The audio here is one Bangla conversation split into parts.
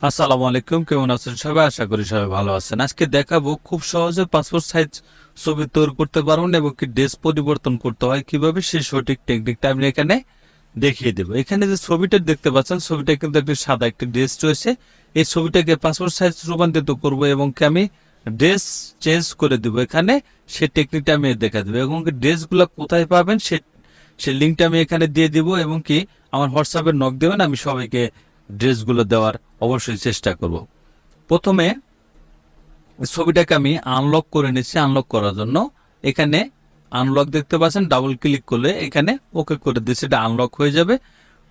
আসসালামু আলাইকুম, কেমন আছেন সবাই? আশা করি সবাই ভালো আছেন। আজকে দেখাবো খুব সহজে পাসপোর্ট সাইজ ছবি তৈরি করতে পারবেন এবং কি ড্রেস পরিবর্তন করতে হয় কিভাবে, সেই সঠিক টেকনিকটা আমি এখানে দেখিয়ে দেবো। এখানে যে ছবিটা দেখতে পাচ্ছেন, ছবিটা কিন্তু একটা সাদা একটি ড্রেস রয়েছে। এই ছবিটাকে পাসপোর্ট সাইজ রূপান্তরিত করব এবং কি আমি ড্রেস চেঞ্জ করে দেবো। এখানে সেই টেকনিকটা আমি দেখা দেবো এবং ড্রেসগুলো কোথায় পাবেন সেই লিঙ্কটা আমি এখানে দিয়ে দিব এবং কি আমার হোয়াটসঅ্যাপে নক দেবেন, আমি সবাইকে ড্রেসগুলো দেওয়ার অবশ্যই চেষ্টা করব। প্রথমে ছবিটাকে আমি আনলক করে নিচ্ছি। আনলক করার জন্য এখানে আনলক দেখতে পাচ্ছেন, ডাবল ক্লিক করলে এখানে ওকে করে দিচ্ছি, এটা আনলক হয়ে যাবে।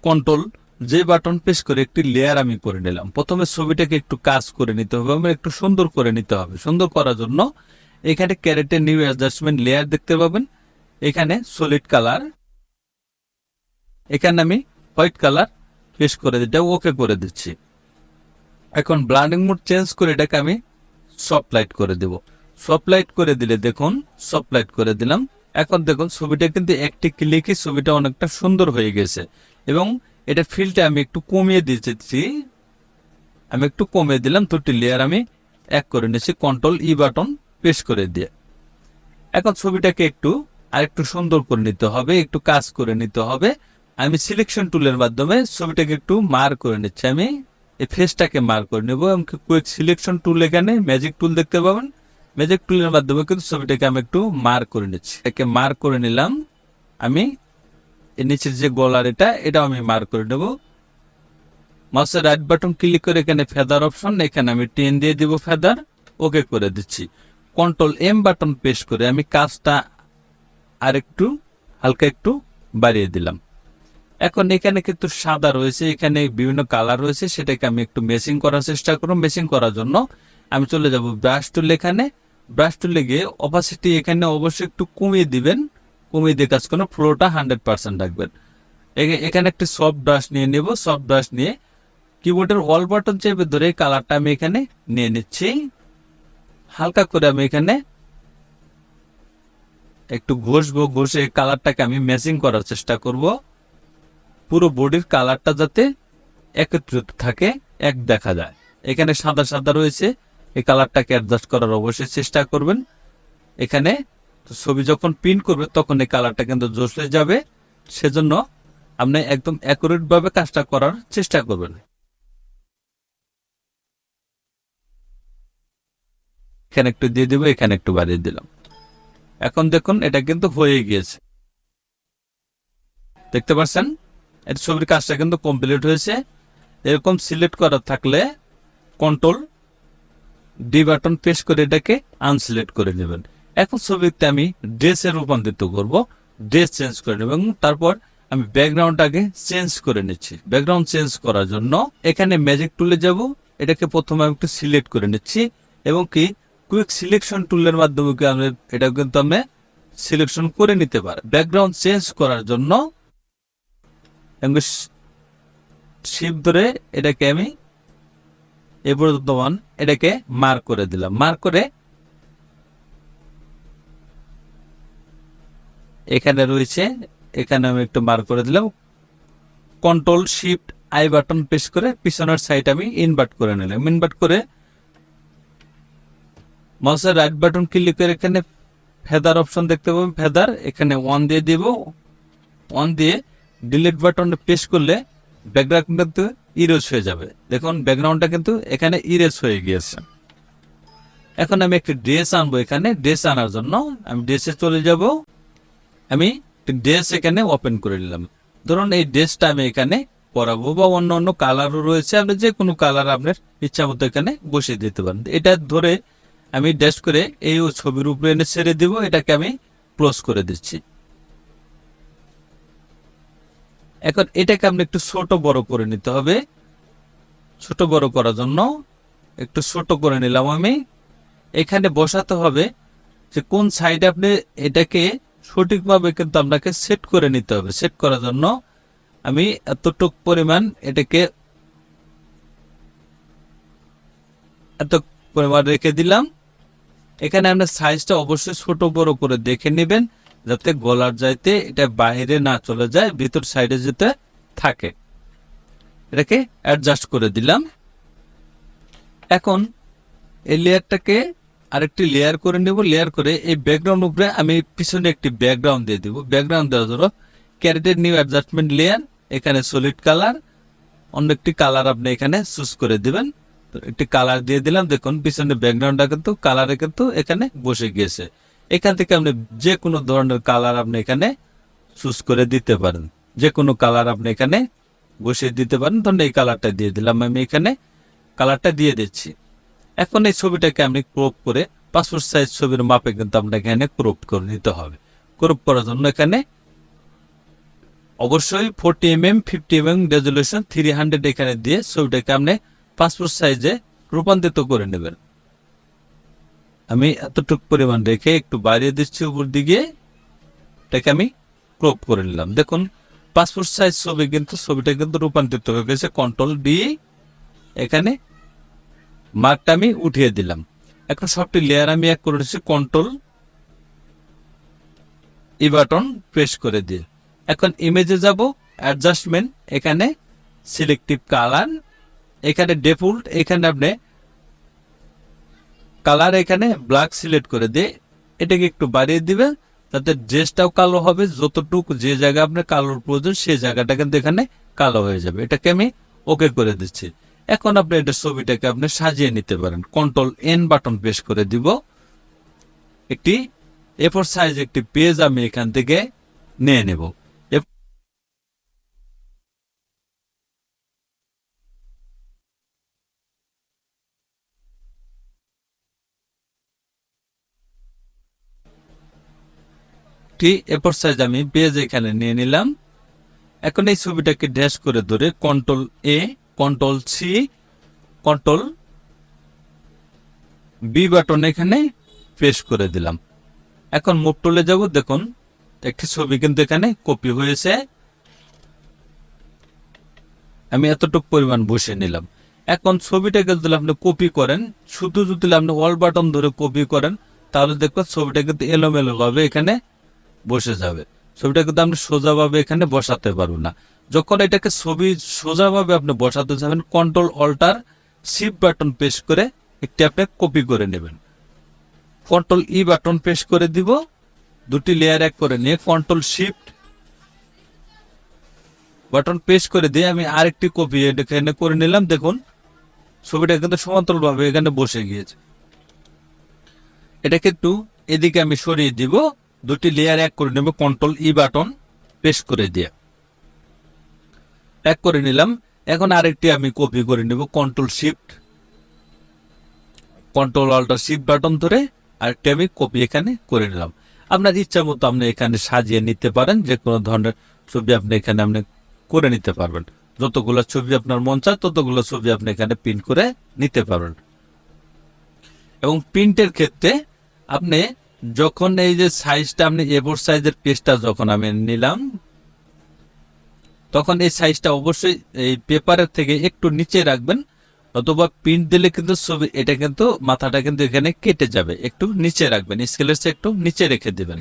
কন্ট্রোল যে বাটন প্রেস করে একটি লেয়ার আমি করে নিলাম। প্রথমে ছবিটাকে একটু কাজ করে নিতে হবে, আমার একটু সুন্দর করে নিতে হবে। সুন্দর করার জন্য এখানে ক্যারেক্টার নিউ অ্যাডজাস্টমেন্ট লেয়ার দেখতে পাবেন, এখানে সলিড কালার, এখানে আমি হোয়াইট কালার পেস্ট করে দিতে ওকে করে দিচ্ছি। এখন ব্লান্ডিং মোড চেঞ্জ করে এটাকে আমি সফট লাইট করে দেব। সফট লাইট করে দিলে দেখুন, সফট লাইট করে দিলাম। এখন দেখুন ছবিটা কিন্তু একটি ক্লিকে ছবিটা অনেকটা সুন্দর হয়ে গেছে এবং এটা ফিলটা আমি একটু কমিয়ে দিয়েছি। আমি একটু কমিয়ে দিলাম, দুটি লেয়ার আমি এক করে নিয়েছি কন্ট্রোল ই বাটন প্রেস করে দিয়ে। এখন ছবিটাকে একটু আরেকটু সুন্দর করে নিতে হবে, একটু কাজ করে নিতে হবে। আমি সিলেকশন টুলের মাধ্যমে ছবিটাকে একটু মার করে নিচ্ছি। আমি এই ফেসটাকে মার করে নেব এবং কুইক সিলেকশন টুল, এখানে ম্যাজিক টুল দেখতে পাবেন। ম্যাজিক টুলের মাধ্যমে কিন্তু ছবিটাকে আমি একটু মার করে নিচ্ছি। একে মার করে নিলাম। আমি এর নিচের যে গলার এটাও আমি মার করে নেব। মাউসের রাইট বাটন ক্লিক করে এখানে ফেদার অপশন, এখানে আমি টেন দিয়ে দিব ফেদার, ওকে করে দিচ্ছি। কন্ট্রোল এম বাটন প্রেস করে আমি কাজটা আরেকটু হালকা একটু বাড়িয়ে দিলাম। এখন এখানে কিন্তু সাদা রয়েছে, এখানে বিভিন্ন কালার রয়েছে, সেটাকে আমি একটু মেসিং করার চেষ্টা করব। মেসিং করার জন্য আমি চলে যাব ব্রাশ টুল, এখানে ব্রাশ টুলে গিয়ে অপাসিটি এখানে অবশ্যই একটু কমিয়ে দিবেন। কমিয়ে দিয়ে কাজ করুন, ফ্লোটা 100% রাখবেন। এখানে একটি সফট ব্রাশ নিয়ে নেব। সফট ব্রাশ নিয়ে কিবোর্ডের অল বাটন চেপে ধরে কালারটা আমি এখানে নিয়ে নিচ্ছি। হালকা করে আমি এখানে একটু ঘষবো, ঘষে কালারটাকে আমি ম্যাচিং করার চেষ্টা করব। পুরো বডির কালারটা যাতে একত্রিত থাকে, এক দেখা যায়। এখানে সাদা সাদা রয়েছে, এই কালারটাকে অ্যাডজাস্ট করার অবশ্যই চেষ্টা করবেন। এখানে ছবি যখন প্রিন্ট করবে তখন এই কালারটা কিন্তু জোসলে যাবে, সেজন্য আপনি একদম অ্যাকুরেট ভাবে কাজটা করার চেষ্টা করবেন। এখানে একটু দিয়ে দিব, এখানে একটু বাড়িয়ে দিলাম। এখন দেখুন এটা কিন্তু হয়ে গিয়েছে, দেখতে পাচ্ছেন এর ছবির কাজটা কিন্তু কমপ্লিট হয়েছে। এরকম সিলেক্ট করা থাকলে কন্ট্রোল ডি বাটন প্রেস করে এটাকে আনসিলেক্ট করে নেবেন। এখন ছবিতে আমি ড্রেসে রূপান্তরিত করব, ড্রেস চেঞ্জ করে নেব এবং তারপর আমি ব্যাকগ্রাউন্ডটাকে চেঞ্জ করে নিচ্ছি। ব্যাকগ্রাউন্ড চেঞ্জ করার জন্য এখানে ম্যাজিক টুলে যাব, এটাকে প্রথমে আমি একটু সিলেক্ট করে নিচ্ছি এবং কি কুইক সিলেকশন টুলের মাধ্যমে এটা কিন্তু আমি সিলেকশন করে নিতে পারি। ব্যাকগ্রাউন্ড চেঞ্জ করার জন্য শিপ ধরে এটাকে আমি এই বর্তমান এটাকে মার্ক করে দিলাম। মার্ক করে এখানে রয়েছে, এখানে আমি একটু মার্ক করে দিলাম। Control shift I button press করে পিছনের সাইড আমি ইনভার্ট করে নিলাম। ইনভার্ট করে মাউসের রাইট বাটন ক্লিক করে এখানে ফেদার অপশন দেখতে পাবেন, ফেদার এখানে 1 দিয়ে দিব। 1 দিয়ে ডিলিট বাটনে প্রেস করলে ব্যাকগ্রাউন্ড কিন্তু ইরেজ হয়ে যাবে। দেখুন ব্যাকগ্রাউন্ডটা কিন্তু এখানে ইরেজ হয়ে গিয়েছে। এখন আমি একটি ড্রেস আনবো। এখানে ড্রেস আনার জন্য আমি ড্রেসে চলে যাব। আমি ড্রেস এখানে ওপেন করে নিলাম। ধরুন এই ড্রেসটা আমি এখানে পরাবো বা অন্য অন্য কালারও রয়েছে, আপনি যে কোনো কালার আপনার ইচ্ছা মতো এখানে বসিয়ে দিতে পারেন। এটা ধরে আমি ড্যাশ করে এই ছবির উপরে এনে ছেড়ে দিব, এটাকে আমি ক্লোজ করে দিচ্ছি। এখন এটাকে আপনি একটু ছোট বড় করে নিতে হবে। ছোট বড় করার জন্য একটু ছোট করে নিলাম আমি। এখানে বসাতে হবে যে কোন সাইডে আপনি এটাকে সঠিকভাবে কিন্তু আপনাকে সেট করে নিতে হবে। সেট করার জন্য আমি এতটুক পরিমাণ এটাকে এত পরিমাণ রেখে দিলাম। এখানে আপনার সাইজটা অবশ্যই ছোট বড় করে দেখে নেবেন, যাতে গলার যাইতে এটা বাইরে না চলে যায়, ভিতর সাইডে যেতে থাকে। এটাকে অ্যাডজাস্ট করে দিলাম। এখন এই লেয়ারটাকে আরেকটি লেয়ার করে নেব। লেয়ার করে এই ব্যাকগ্রাউন্ড উপরে আমি পিছনে একটি ব্যাকগ্রাউন্ড দিয়ে দিব। ব্যাকগ্রাউন্ড দেওয়ার জন্য ক্যারেক্টার নিউ অ্যাডজাস্টমেন্ট লেয়ার, এখানে সলিড কালার, অন্য একটি কালার আপনি এখানে চুজ করে দিবেন। তো একটি কালার দিয়ে দিলাম। দেখুন পিছনে ব্যাকগ্রাউন্ডটা কিন্তু কালারে কিন্তু এখানে বসে গিয়েছে। এখান থেকে আপনি যে কোনো ধরনের কালার আপনি এখানে চুজ করে দিতে পারেন। যে কোনো কালার আপনি এখানে বসিয়ে দিতে পারেন। ধরুন এই কালারটা দিয়ে দিলাম, আমি এখানে কালারটা দিয়ে দিচ্ছি। এখন এই ছবিটাকে আপনি ক্রপ করে পাসপোর্ট সাইজ ছবির মাপে কিন্তু আপনাকে এখানে ক্রপ করে নিতে হবে। ক্রপ করার জন্য এখানে অবশ্যই 40mm 50mm রেজলিউশন 300 এখানে দিয়ে ছবিটাকে আপনি পাসপোর্ট সাইজে রূপান্তরিত করে নেবেন। আমি এতটুকু পরিমাণ রেখে একটু বাড়িয়ে দিচ্ছি উপর দিকে, এটাকে আমি ক্রপ করে নিলাম। দেখুন পাসপোর্ট সাইজ ছবি কিন্তু ছবিটা কিন্তু রূপান্তরিত হয়ে গেছে। কন্ট্রোল ডি, এখানে মার্কটা আমি উঠিয়ে দিলাম। এখন সবটি লেয়ার আমি এক করে দিচ্ছি কন্ট্রোল ই বাটন প্রেস করে দিয়ে। এখন ইমেজে যাব, অ্যাডজাস্টমেন্ট, এখানে সিলেক্টিভ কালার, এখানে ডিফল্ট, এখানে আপনি কালার এখানে ব্ল্যাক সিলেক্ট করে দিয়ে এটাকে একটু বাড়িয়ে দিবেন যাতে ড্রেসটাও কালো হবে। যতটুকু যে জায়গা আপনার কালোর প্রয়োজন সেই জায়গাটা কিন্তু এখানে কালো হয়ে যাবে। এটাকে আমি ওকে করে দিচ্ছি। এখন আপনি এটা ছবিটাকে আপনি সাজিয়ে নিতে পারেন। কন্ট্রোল এন বাটন প্রেস করে দিব। একটি এ4 সাইজ একটি পেজ আমি এখান থেকে নিয়ে নেব। এ4 সাইজ আমি পেজ এখানে নিয়ে নিলাম। এখন এই ছবিটাকে ড্যাশ করে ধরে control A, control C, control B button এখানে প্রেস করে দিলাম। এখন মুভ টুলে যাব। দেখুন একটি ছবি কিন্তু এখানে কপি হয়েছে। আমি এতটুকু পরিমাণ বসে নিলাম। এখন ছবিটাকে যদি আপনি কপি করেন, শুধু যদি আপনি অল বাটন ধরে কপি করেন তাহলে দেখবেন ছবিটা কিন্তু এলোমেলো ভাবে এখানে বসে যাবে। ছবিটা কিন্তু আপনি সোজাভাবে এখানে বসাতে পারবেন না। যখন এটাকে ছবি সোজাভাবে আপনি বসাতে যাবেন control alt shift button press করে একটি আপনি কপি করে নেবেন। কন্ট্রোল ই বাটন প্রেস করে দিব। দুটি লেয়ার এক করে নিয়ে কন্ট্রোল শিফট বাটন প্রেস করে দিয়ে আমি আরেকটি কপি এখানে করে নিলাম। দেখুন ছবিটা কিন্তু সমান্তরালভাবে এখানে বসে গিয়েছে। এটাকে একটু এদিকে আমি সরিয়ে দিব। দুটি লেয়ার এক করে নেব কন্ট্রোল ই বাটন প্রেস করে দিয়ে এক করে নিলাম। এখন আরেকটি আমি কপি করে নেব control shift control alt shift button ধরে আরেকটি আমি কপি এখানে করে নিলাম। আপনার ইচ্ছা মতো আপনি এখানে সাজিয়ে নিতে পারেন। যে কোনো ধরনের ছবি আপনি এখানে আপনি করে নিতে পারবেন। যতগুলো ছবি আপনার মন চায় ততগুলো ছবি আপনি এখানে প্রিন্ট করে নিতে পারবেন। এবং প্রিন্টের ক্ষেত্রে আপনি যখন এই যে সাইজটা আপনি এ4 সাইজের পেজটা যখন আমি নিলাম তখন এই সাইজটা অবশ্যই এই পেপারের থেকে একটু নিচে রাখবেন, অথবা প্রিন্ট দিলে কিন্তু ছবি এটা কিন্তু মাথাটা কিন্তু এখানে কেটে যাবে। একটু নিচে রাখবেন, স্কেলের চেয়ে একটু নিচে রেখে দিবেন।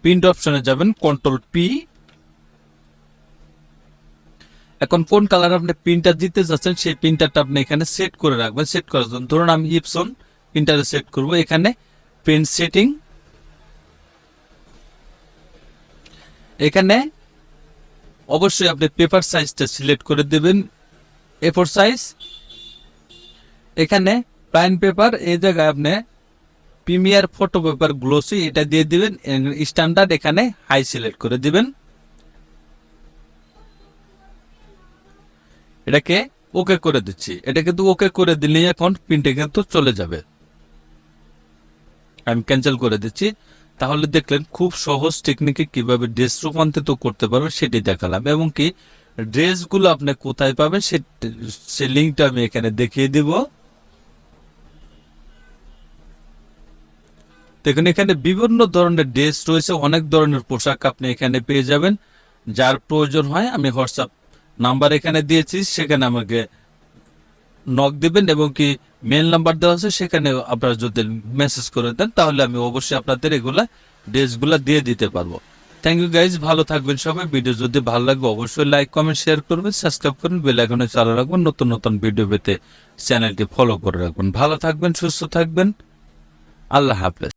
প্রিন্ট অপশনে যাবেন কন্ট্রোল পি। এখন কোন কালার আপনি প্রিন্টার দিতে যাচ্ছেন সেই প্রিন্টারটা আপনি এখানে সেট করে রাখবেন। সেট করার জন্য ধরুন আমি ইপসন প্রিন্টারে সেট করব। এখানে প্রিন্ট সেটিং, এখানে অবশ্যই আপনি পেপার সাইজটা সিলেক্ট করে দেবেন এ4 সাইজ। এখানে প্লাইন পেপার এই জায়গায় আপনি প্রিমিয়ার ফটো পেপার গ্লোসি এটা দিয়ে দিবেন। স্ট্যান্ডার্ড এখানে হাই সিলেক্ট করে দিবেন। এটাকে ওকে করে দিচ্ছি। এটা কিন্তু ওকে করে দিলেই এখন প্রিন্টে কিন্তু চলে যাবে। আমি ক্যান্সেল করে দিচ্ছি। তাহলে দেখলেন খুব সহজ টেকনিকে কিভাবে ড্রেস রূপান্তরিত করতে পারবেন সেটি দেখালাম, এবং কি ড্রেসগুলো আপনি কোথায় পাবেন সে লিঙ্কটা আমি এখানে দেখিয়ে দিব। দেখুন এখানে বিভিন্ন ধরনের ড্রেস রয়েছে, অনেক ধরনের পোশাক আপনি এখানে পেয়ে যাবেন। যার প্রয়োজন হয় আমি হোয়াটসঅ্যাপ নাম্বার এখানে দিয়েছি, সেখানে আমাকে নক দিবেন, এবং কি মেল নাম্বার দেওয়া আছে সেখানে আপনারা যদি মেসেজ করে দেন তাহলে আমি অবশ্যই আপনাদের এগুলা ড্রেসগুলা দিয়ে দিতে পারবো। থ্যাংক ইউ গাইজ, ভালো থাকবেন সবাই। ভিডিও যদি ভালো লাগে অবশ্যই লাইক কমেন্ট শেয়ার করবেন, সাবস্ক্রাইব করুন, বেল আইকনে চালু রাখবেন, নতুন নতুন ভিডিও পেতে চ্যানেলটি ফলো করে রাখবেন। ভালো থাকবেন, সুস্থ থাকবেন, আল্লাহ হাফেজ।